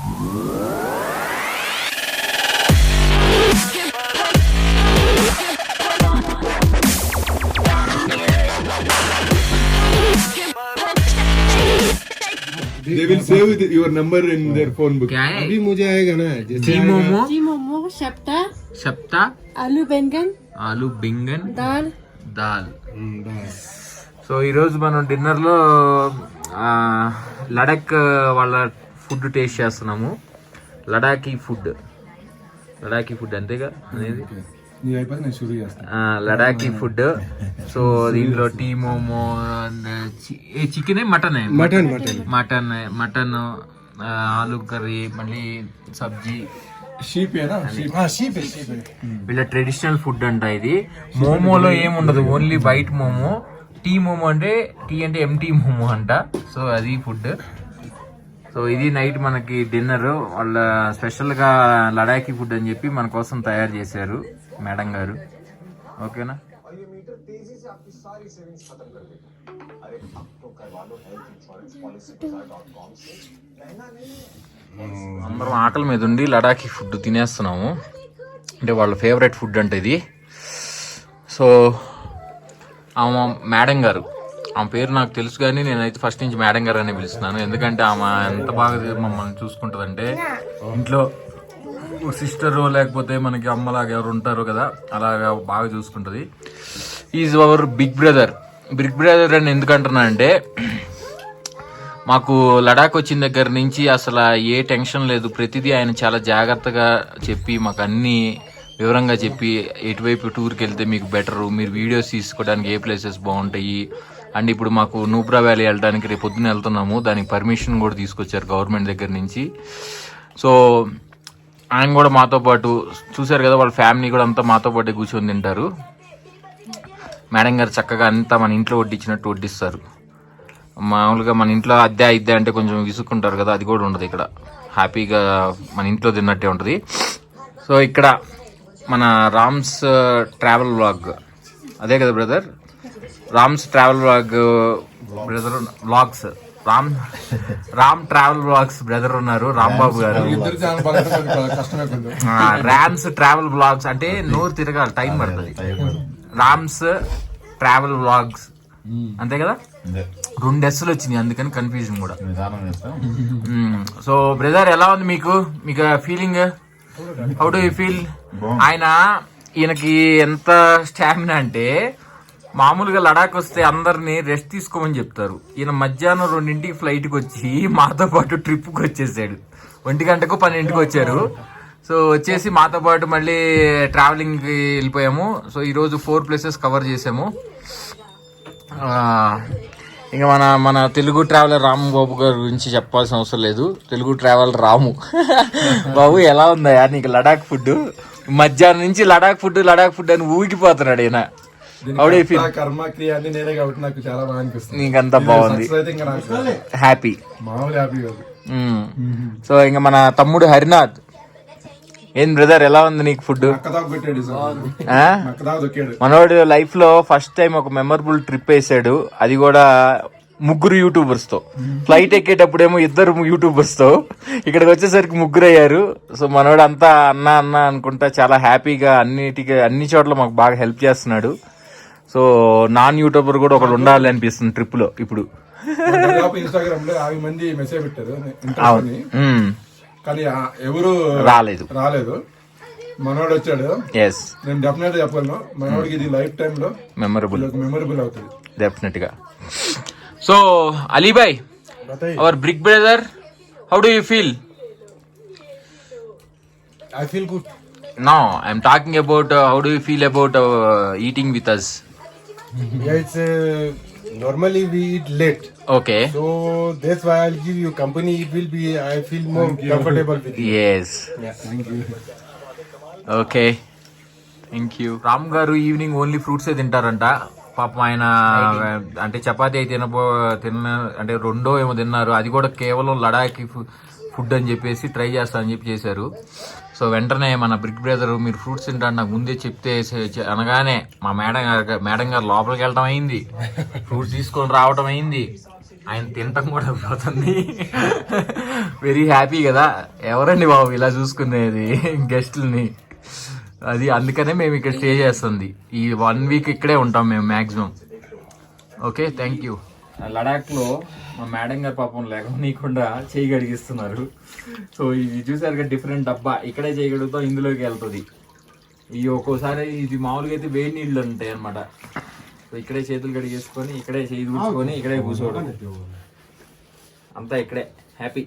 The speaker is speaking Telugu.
They will save your number in their phone book. अभी मुझे आएगा ना जैसे मोमो शप्ता आलू बेंगन दाल సో ఈరోజు మనం డిన్నర్లో లడాక్ వాళ్ళ ఫుడ్ టేస్ట్ చేస్తున్నాము. లడాఖీ ఫుడ్ అంతేగా అనేది లడాఖీ ఫుడ్. సో దీంట్లో T momo and chicken mutton ఆలూ కర్రీ మళ్ళీ సబ్జీ వీళ్ళ ట్రెడిషనల్ ఫుడ్ అంట ఇది. మోమోలో ఏముండదు, only white momo. T momo అంటే టీ అంటే ఎంటీ మోమో అంట. సో అది ఫుడ్. సో ఇది నైట్ మనకి డిన్నర్. వాళ్ళ స్పెషల్ గా లడాఖీ ఫుడ్ అని చెప్పి మన కోసం తయారు చేశారు మేడం గారు. ఓకేనా? అందరం ఆకలి మీద ఉండి లడాఖీ ఫుడ్ తినేస్తున్నాము. అంటే వాళ్ళ ఫేవరెట్ ఫుడ్ అంటే ఇది. సో ఆమె మేడం గారు, ఆమె పేరు నాకు తెలుసు కానీ నేనైతే ఫస్ట్ నుంచి మేడం గారు అనే పిలుస్తున్నాను. ఎందుకంటే ఆమె ఎంత బాగా మమ్మల్ని చూసుకుంటుందంటే, ఇంట్లో సిస్టర్ లేకపోతే మనకి అమ్మలాగా ఎవరు ఉంటారు కదా, అలాగా బాగా చూసుకుంటుంది. ఈజ్ అవర్ బిగ్ బ్రదర్ అని ఎందుకంటున్నా అంటే, మాకు లడాక్ వచ్చిన దగ్గర నుంచి అసలు ఏ టెన్షన్ లేదు. ప్రతిదీ ఆయన చాలా జాగ్రత్తగా చెప్పి మాకు అన్ని వివరంగా చెప్పి, ఎటువైపు టూర్కి వెళ్తే మీకు బెటరు, మీరు వీడియోస్ తీసుకోవడానికి ఏ ప్లేసెస్ బాగుంటాయి. అండ్ ఇప్పుడు మాకు నూబ్రా వ్యాలీ వెళ్ళడానికి రేపు పొద్దున్న వెళ్తున్నాము, దానికి పర్మిషన్ కూడా తీసుకొచ్చారు గవర్నమెంట్ దగ్గర నుంచి. సో ఆయన కూడా మాతో పాటు చూశారు కదా, వాళ్ళ ఫ్యామిలీ కూడా అంతా మాతో పాటు కూర్చొని తింటారు. మేడం గారు చక్కగా అంతా మన ఇంట్లో వడ్డించినట్టు వడ్డిస్తారు. మామూలుగా మన ఇంట్లో అద్దె అంటే కొంచెం విసుక్కుంటారు కదా, అది కూడా ఉండదు ఇక్కడ. హ్యాపీగా మన ఇంట్లో తిన్నట్టే ఉంటుంది. సో ఇక్కడ మన రామ్స్ ట్రావెల్ వ్లాగ్, అదే కదా brother? Rams travel vlog brother vlogs, Ram travel vlogs brother ఉన్నారు, రాంబాబు గారు. రామ్స్ ట్రావెల్ వ్లాగ్స్ అంటే నోరు తిరగాలి, టైం పడుతుంది. రామ్స్ ట్రావెల్ వ్లాగ్స్ అంతే కదా? 2 Sలు వచ్చినాయి, అందుకని కన్ఫ్యూజన్ కూడా. సో బ్రదర్ ఎలా ఉంది మీకు feeling? How do you feel? ఈయనకి ఎంత స్టామినా అంటే, మామూలుగా లడాక్ వస్తే అందరినీ రెస్ట్ తీసుకోమని చెప్తారు. ఈయన మధ్యాహ్నం 2ంటికి ఫ్లైట్కి వచ్చి మాతో పాటు ట్రిప్కి వచ్చేసాడు. 1 గంటకు 12ంటికి వచ్చారు. సో వచ్చేసి మాతో పాటు మళ్ళీ ట్రావెలింగ్కి వెళ్ళిపోయాము. సో ఈరోజు 4 ప్లేసెస్ కవర్ చేసాము. ఇంకా మన తెలుగు ట్రావెలర్ రాము బాబు గారి గురించి చెప్పాల్సిన అవసరం లేదు. తెలుగు ట్రావెలర్ రాము బాబు, ఎలా ఉందా నీకు లడాక్ ఫుడ్? మధ్యాహ్నం నుంచి లడాక్ ఫుడ్ అని ఊగిపోతున్నాడు ఈయన. నీకంతా బాగుంది, హ్యాపీ. సో ఇంకా మన తమ్ముడు హరినాథ్, ఏం బ్రదర్ ఎలా ఉంది నీకు ఫుడ్? మనోడు లైఫ్ లో ఫస్ట్ టైం ఒక మెమరబుల్ ట్రిప్ వేసాడు, అది కూడా 3 యూట్యూబర్స్ తో. ఫ్లైట్ ఎక్కేటప్పుడేమో 2 యూట్యూబర్స్ తో, ఇక్కడికి వచ్చేసరికి 3 అయ్యారు. సో మనోడు అంతా అన్న అనుకుంటా చాలా హ్యాపీగా అన్ని చోట్ల మాకు బాగా హెల్ప్ చేస్తున్నాడు. సో నాన్ యూట్యూబర్ కూడా ఒకడు ఉండాలి అనిపిస్తుంది ట్రిప్ లో ఇప్పుడు. ఇన్స్టాగ్రామ్ లో 50 మంది మెసేజ్ పెట్టారు కానీ ఎవరు రాలేదు. మనోడు వచ్చాడు. నేను డెఫినెట్ చెప్పగలను, మనోడికి ఇది లైఫ్ టైమ్ లో మెమరబుల్ అవుతుంది డెఫినెట్ గా. So Alibhai, our big brother, how do you feel? I feel good. No, I'm talking about how do you feel about eating with us? Yeah, it's normally we eat late. Okay. So that's why I'll give you company. It will be, I feel more comfortable with you. Yes. Yeah, thank you. Okay. Thank you. Ram గారు ఈవినింగ్ ఓన్లీ ఫ్రూట్స్ తింటారంట. పాపం ఆయన అంటే చపాతీ అయితే అంటే 2 ఏమో తిన్నారు. అది కూడా కేవలం లడాఖీ ఫుడ్ అని చెప్పేసి ట్రై చేస్తానని చెప్పి చేశారు. సో వెంటనే మన బిగ్ బ్రదర్, మీరు ఫ్రూట్స్ తింటారు నాకు ముందే చెప్తే అనగానే మా మేడం గారు లోపలికి వెళ్ళటం అయింది, ఫ్రూట్స్ తీసుకొని రావటం అయింది. ఆయన తినటం కూడా పోతుంది. వెరీ హ్యాపీ కదా. ఎవరండి బాబు ఇలా చూసుకునేది గెస్ట్లని? అది అందుకనే మేము ఇక్కడ స్టే చేస్తుంది. ఈ 1 వీక్ ఇక్కడే ఉంటాం మేము మ్యాక్సిమం. Okay, thank you. లడాఖ్లో మా మేడం గారు పాపం లేకుండా చేయి గడిగిస్తున్నారు. సో ఇది చూసారుగా డిఫరెంట్ డబ్బా. ఇక్కడే చేయగలుగుతాం, ఇందులోకి వెళ్తుంది. ఈ ఒక్కోసారి ఇది మామూలుగా అయితే వేడి నీళ్ళు ఉంటాయి అనమాట. సో ఇక్కడే చేతులు కడిగేసుకొని, ఇక్కడే చేయి దూచుకొని, ఇక్కడే కూర్చోవడం అంతా ఇక్కడే హ్యాపీ.